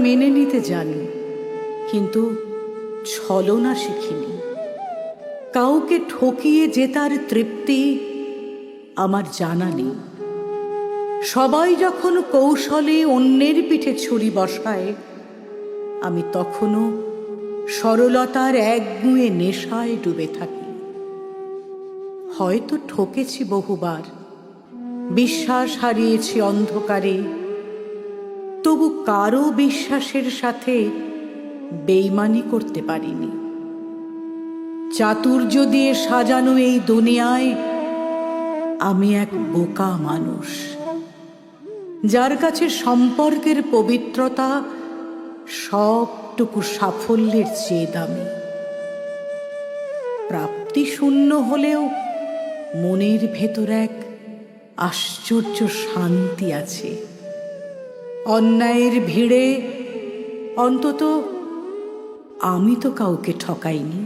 মেনে নিতে জানি, কিন্তু ছলনা শিখিনি। কাউকে ঠকিয়ে জেতার তৃপ্তি আমার জানা নেই। সবাই যখন কৌশলে অন্যের পিঠে ছুরি বসায়, আমি তখনও সরলতার একগুঁয়ে নেশায় ডুবে থাকি। হয়তো ঠকেছি বহুবার, বিশ্বাস হারিয়েছি অন্ধকারে, তবু কারো বিশ্বাসের সাথে বেইমানি করতে পারিনি। চাতুর্য দিয়ে সাজানো এই দুনিয়ায় আমি এক বোকা মানুষ, যার কাছে সম্পর্কের পবিত্রতা সবটুকু সাফল্যের চেয়ে দামি। প্রাপ্তি শূন্য হলেও মনের ভেতর এক আশ্চর্য শান্তি আছে। অন্যায়ের ভিড়ে অন্তত আমি তো কাউকে ঠকাইনি।